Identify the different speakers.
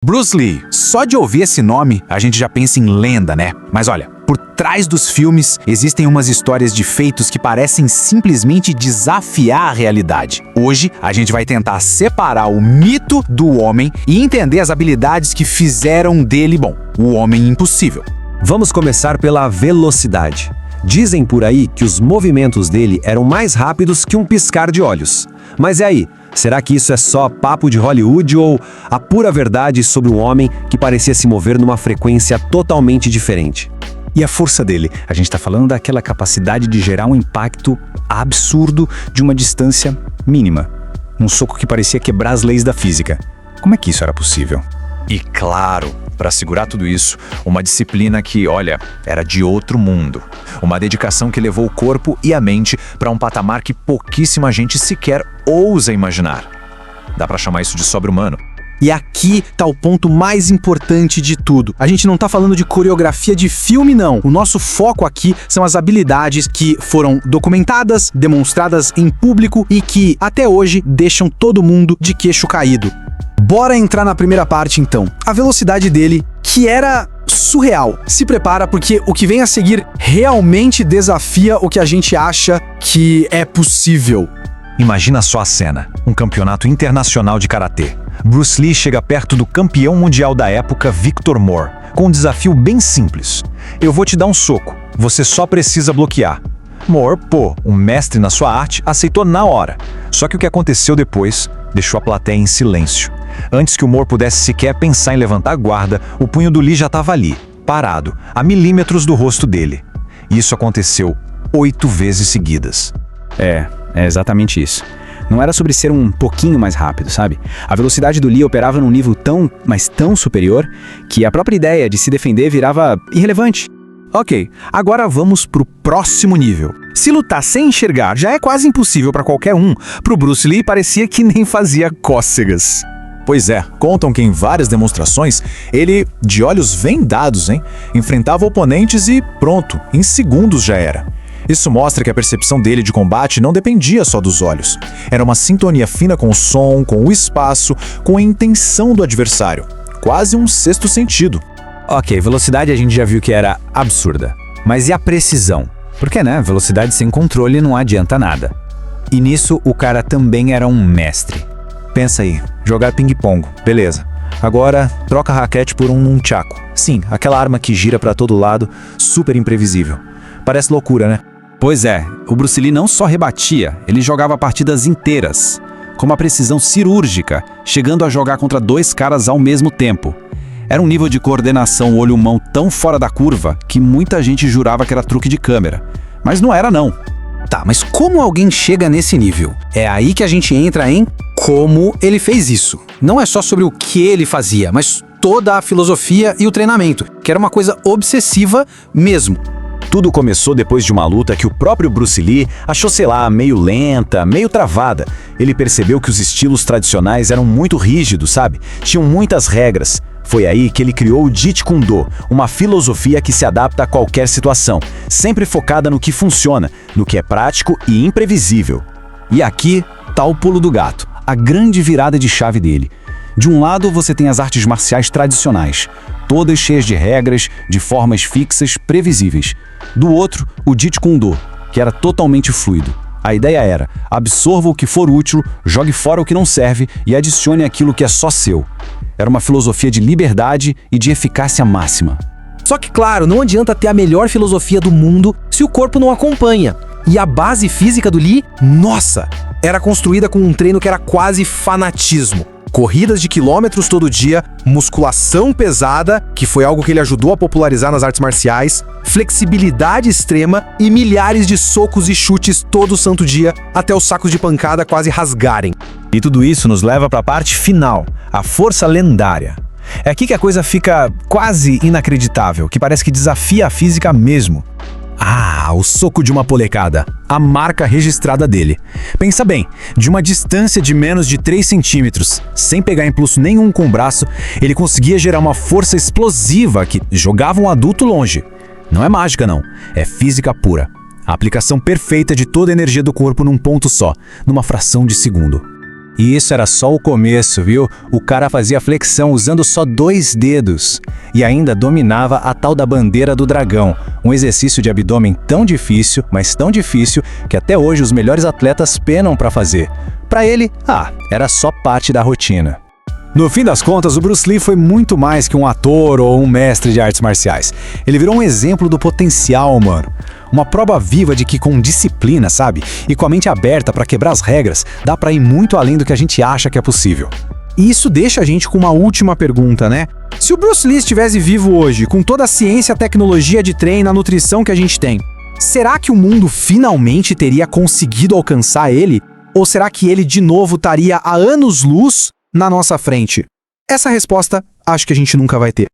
Speaker 1: Bruce Lee, só de ouvir esse nome, a gente já pensa em lenda, né? Mas olha, por trás dos filmes, existem umas histórias de feitos que parecem simplesmente desafiar a realidade. Hoje, a gente vai tentar separar o mito do homem e entender as habilidades que fizeram dele, bom, o homem impossível.
Speaker 2: Vamos começar pela velocidade. Dizem por aí que os movimentos dele eram mais rápidos que um piscar de olhos. Mas e aí? Será que isso é só papo de Hollywood ou a pura verdade sobre um homem que parecia se mover numa frequência totalmente diferente?
Speaker 3: E a força dele? A gente está falando daquela capacidade de gerar um impacto absurdo de uma distância mínima. Um soco que parecia quebrar as leis da física. Como é que isso era possível?
Speaker 4: E claro, para segurar tudo isso, uma disciplina que, olha, era de outro mundo. Uma dedicação que levou o corpo e a mente para um patamar que pouquíssima gente sequer ousa imaginar. Dá para chamar isso de sobre-humano.
Speaker 1: E aqui tá o ponto mais importante de tudo. A gente não tá falando de coreografia de filme, não. O nosso foco aqui são as habilidades que foram documentadas, demonstradas em público e que, até hoje, deixam todo mundo de queixo caído. Bora entrar na primeira parte, então. A velocidade dele, que era surreal. Se prepara, porque o que vem a seguir realmente desafia o que a gente acha que é possível.
Speaker 5: Imagina só a cena, um campeonato internacional de karatê. Bruce Lee chega perto do campeão mundial da época, Victor Moore, com um desafio bem simples. Eu vou te dar um soco, você só precisa bloquear. Moore, um mestre na sua arte, aceitou na hora. Só que o que aconteceu depois deixou a plateia em silêncio. Antes que o Moore pudesse sequer pensar em levantar a guarda, o punho do Lee já estava ali, parado, a milímetros do rosto dele. Isso aconteceu 8 vezes seguidas.
Speaker 3: É exatamente isso. Não era sobre ser um pouquinho mais rápido, sabe? A velocidade do Lee operava num nível mas tão superior, que a própria ideia de se defender virava irrelevante.
Speaker 1: Ok, agora vamos pro próximo nível. Se lutar sem enxergar já é quase impossível para qualquer um, pro Bruce Lee parecia que nem fazia cócegas.
Speaker 4: Pois é, contam que em várias demonstrações, ele, de olhos vendados, enfrentava oponentes e pronto, em segundos já era. Isso mostra que a percepção dele de combate não dependia só dos olhos. Era uma sintonia fina com o som, com o espaço, com a intenção do adversário. Quase um sexto sentido.
Speaker 3: Ok, velocidade a gente já viu que era absurda. Mas e a precisão? Porque, velocidade sem controle não adianta nada. E nisso, o cara também era um mestre.
Speaker 5: Pensa aí, jogar ping-pong, beleza. Agora, troca a raquete por um nunchaku. Sim, aquela arma que gira pra todo lado, super imprevisível. Parece loucura, né?
Speaker 2: Pois é, o Bruce Lee não só rebatia, ele jogava partidas inteiras, com uma precisão cirúrgica, chegando a jogar contra 2 caras ao mesmo tempo. Era um nível de coordenação olho-mão tão fora da curva que muita gente jurava que era truque de câmera. Mas não era, não.
Speaker 1: Tá, mas como alguém chega nesse nível? É aí que a gente entra em como ele fez isso. Não é só sobre o que ele fazia, mas toda a filosofia e o treinamento, que era uma coisa obsessiva mesmo.
Speaker 5: Tudo começou depois de uma luta que o próprio Bruce Lee achou, meio lenta, meio travada. Ele percebeu que os estilos tradicionais eram muito rígidos, sabe? Tinham muitas regras. Foi aí que ele criou o Jeet Kune Do, uma filosofia que se adapta a qualquer situação, sempre focada no que funciona, no que é prático e imprevisível.
Speaker 2: E aqui tá o pulo do gato, a grande virada de chave dele. De um lado, você tem as artes marciais tradicionais, todas cheias de regras, de formas fixas, previsíveis. Do outro, o Jeet Kune Do, que era totalmente fluido. A ideia era, absorva o que for útil, jogue fora o que não serve e adicione aquilo que é só seu. Era uma filosofia de liberdade e de eficácia máxima.
Speaker 6: Só que, claro, não adianta ter a melhor filosofia do mundo se o corpo não acompanha. E a base física do Lee, nossa, era construída com um treino que era quase fanatismo. Corridas de quilômetros todo dia, musculação pesada, que foi algo que ele ajudou a popularizar nas artes marciais, flexibilidade extrema e milhares de socos e chutes todo santo dia, até os sacos de pancada quase rasgarem.
Speaker 5: E tudo isso nos leva para a parte final, a força lendária. É aqui que a coisa fica quase inacreditável, que parece que desafia a física mesmo. O soco de uma polecada, a marca registrada dele. Pensa bem, de uma distância de menos de 3 centímetros, sem pegar impulso nenhum com o braço, ele conseguia gerar uma força explosiva que jogava um adulto longe. Não é mágica não, é física pura. A aplicação perfeita de toda a energia do corpo num ponto só, numa fração de segundo.
Speaker 3: E isso era só o começo, viu? O cara fazia flexão usando só 2 dedos. E ainda dominava a tal da bandeira do dragão, um exercício de abdômen tão difícil, mas tão difícil, que até hoje os melhores atletas penam para fazer. Para ele, era só parte da rotina.
Speaker 2: No fim das contas, o Bruce Lee foi muito mais que um ator ou um mestre de artes marciais. Ele virou um exemplo do potencial humano. Uma prova viva de que com disciplina, sabe? E com a mente aberta para quebrar as regras, dá para ir muito além do que a gente acha que é possível.
Speaker 1: E isso deixa a gente com uma última pergunta, né? Se o Bruce Lee estivesse vivo hoje, com toda a ciência, a tecnologia de treino, a nutrição que a gente tem, será que o mundo finalmente teria conseguido alcançar ele? Ou será que ele de novo estaria a anos-luz na nossa frente? Essa resposta acho que a gente nunca vai ter.